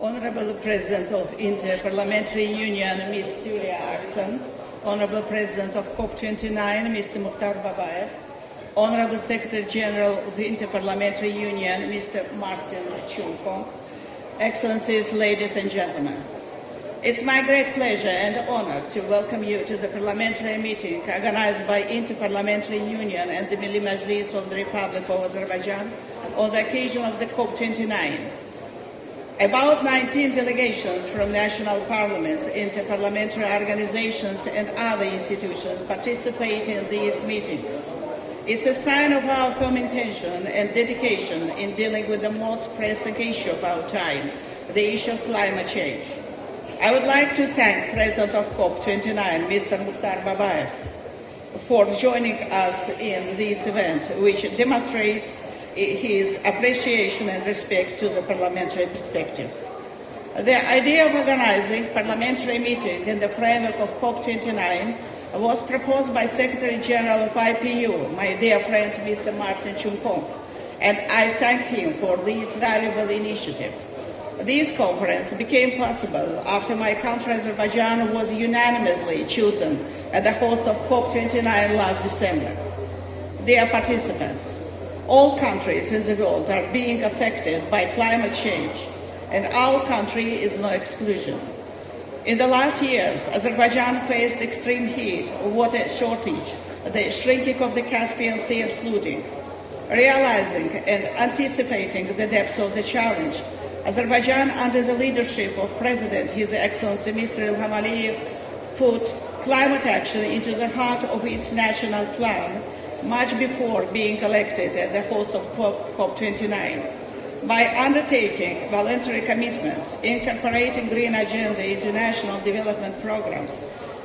Honorable President of Inter-Parliamentary Union, Ms. Julia Axon, Honorable President of COP29, Mr. Mukhtar Babayev, Honorable Secretary General of the Inter-Parliamentary Union, Mr. Martin Chulko, Excellencies, ladies and gentlemen. It's my great pleasure and honor to welcome you to the parliamentary meeting organized by Inter-Parliamentary Union and the Milli Majlis of the Republic of Azerbaijan on the occasion of the COP29. About 19 delegations from national parliaments, inter-parliamentary organizations and other institutions participate in this meeting. It's a sign of our firm intention and dedication in dealing with the most pressing issue of our time, the issue of climate change. I would like to thank President of COP29, Mr. Mukhtar Babayev, for joining us in this event, which demonstrates his appreciation and respect to the parliamentary perspective. The idea of organizing parliamentary meeting in the framework of COP29 was proposed by Secretary General of IPU, my dear friend Mr. Martin Chulko, and I thank him for this valuable initiative. This conference became possible after my country, Azerbaijan, was unanimously chosen as the host of COP29 last December. Dear participants, all countries in the world are being affected by climate change, and our country is no exclusion. In the last years, Azerbaijan faced extreme heat, water shortage, the shrinking of the Caspian Sea and flooding. Realizing and anticipating the depths of the challenge, Azerbaijan, under the leadership of President His Excellency Mr. Ilham Aliyev, put climate action into the heart of its national plan much before being elected as the host of COP29. By undertaking voluntary commitments, incorporating green agenda into national development programs,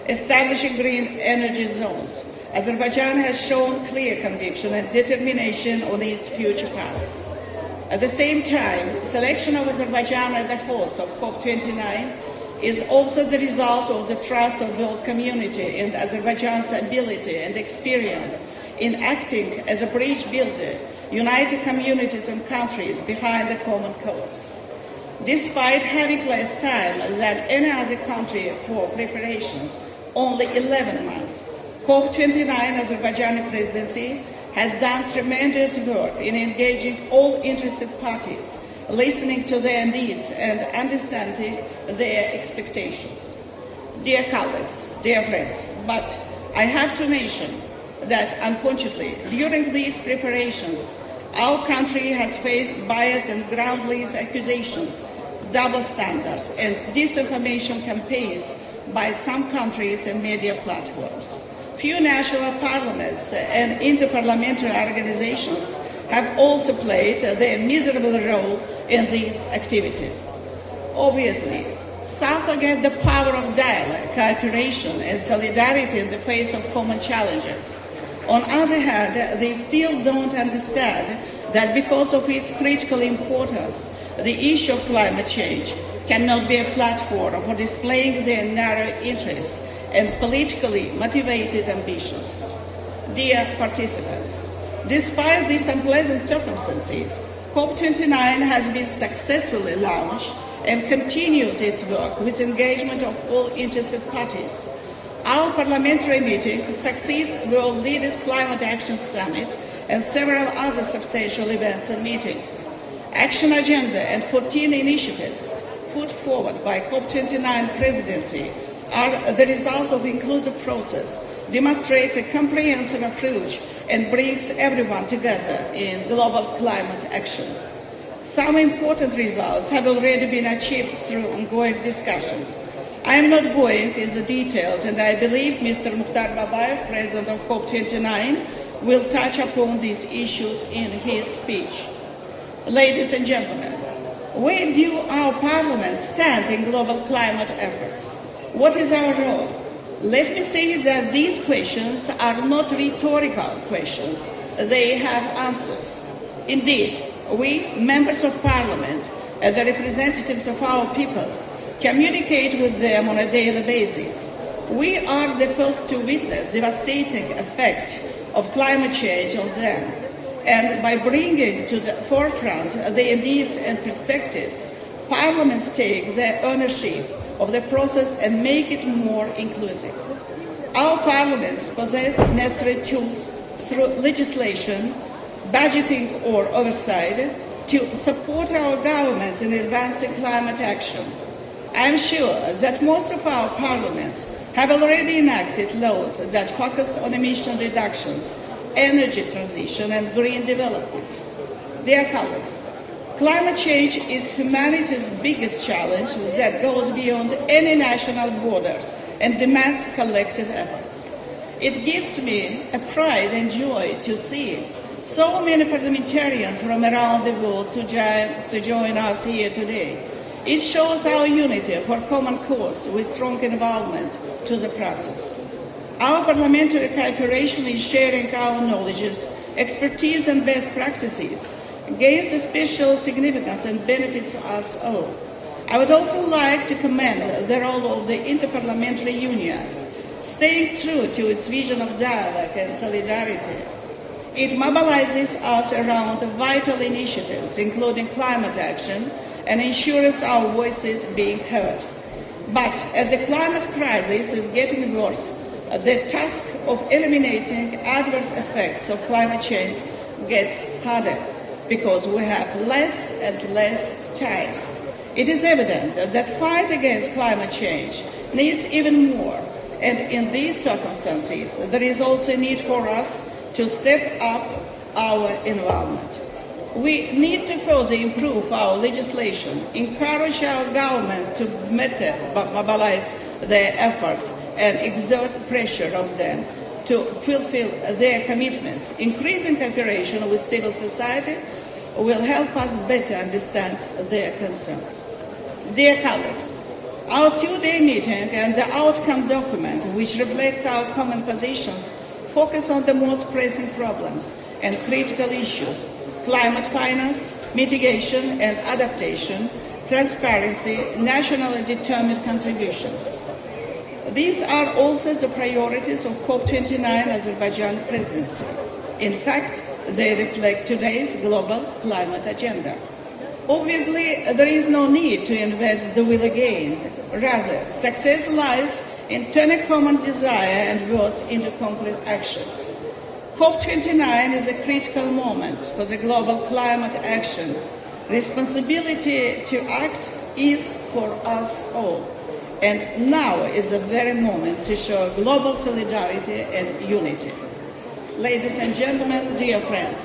establishing green energy zones, Azerbaijan has shown clear conviction and determination on its future path. At the same time, selection of Azerbaijan as the host of COP29 is also the result of the trust of the world community in Azerbaijan's ability and experience in acting as a bridge builder, uniting communities and countries behind a common cause. Despite having less time than any other country for preparations, only 11 months, COP29 Azerbaijani presidency has done tremendous work in engaging all interested parties, listening to their needs and understanding their expectations. Dear colleagues, dear friends, but I have to mention that unfortunately, during these preparations, our country has faced bias and groundless accusations, double standards, and disinformation campaigns by some countries and media platforms. Few national parliaments and inter-parliamentary organizations have also played their miserable role in these activities. Obviously, some forget the power of dialogue, cooperation, and solidarity in the face of common challenges. On the other hand, they still don't understand that because of its critical importance, the issue of climate change cannot be a platform for displaying their narrow interests and politically motivated ambitions. Dear participants, despite these unpleasant circumstances, COP29 has been successfully launched and continues its work with engagement of all interested parties. Our parliamentary meeting succeeds World Leaders Climate Action Summit and several other substantial events and meetings. Action agenda and 14 initiatives put forward by COP29 presidency are the result of inclusive process, demonstrates a comprehensive approach, and brings everyone together in global climate action. Some important results have already been achieved through ongoing discussions. I am not going into the details, and I believe Mr. Mukhtar Babayev, President of COP29, will touch upon these issues in his speech. Ladies and gentlemen, where do our parliaments stand in global climate efforts? What is our role? Let me say that these questions are not rhetorical questions. They have answers. Indeed, we, members of parliament, and the representatives of our people, communicate with them on a daily basis. We are the first to witness the devastating effect of climate change on them. And by bringing to the forefront their needs and perspectives, Parliaments take their ownership of the process and make it more inclusive. Our parliaments possess necessary tools through legislation, budgeting or oversight to support our governments in advancing climate action. I am sure that most of our parliaments have already enacted laws that focus on emission reductions, energy transition and green development. Dear colleagues, climate change is humanity's biggest challenge that goes beyond any national borders and demands collective efforts. It gives me a pride and joy to see so many parliamentarians from around the world to join us here today. It shows our unity for common cause with strong involvement to the process. Our parliamentary cooperation in sharing our knowledge, expertise and best practices gains a special significance and benefits us all. I would also like to commend the role of the Interparliamentary Union, staying true to its vision of dialogue and solidarity. It mobilizes us around vital initiatives, including climate action, and ensures our voices being heard. But as the climate crisis is getting worse, the task of eliminating adverse effects of climate change gets harder because we have less and less time. It is evident that the fight against climate change needs even more, and in these circumstances, there is also a need for us to step up our involvement. We need to further improve our legislation, encourage our governments to better mobilize their efforts and exert pressure on them to fulfill their commitments. Increasing cooperation with civil society will help us better understand their concerns. Dear colleagues, our two-day meeting and the outcome document, which reflects our common positions, focus on the most pressing problems and critical issues: climate finance, mitigation and adaptation, transparency, nationally determined contributions. These are also the priorities of COP29 Azerbaijan presidency. In fact, they reflect today's global climate agenda. Obviously, there is no need to invent the wheel again. Rather, success lies in turning common desire and words into concrete actions. COP29 is a critical moment for the global climate action. Responsibility to act is for us all. And now is the very moment to show global solidarity and unity. Ladies and gentlemen, dear friends,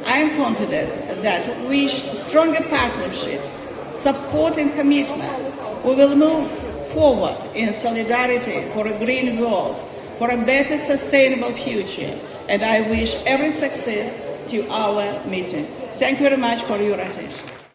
I am confident that with stronger partnerships, support and commitment, we will move forward in solidarity for a green world, for a better sustainable future, and I wish every success to our meeting. Thank you very much for your attention.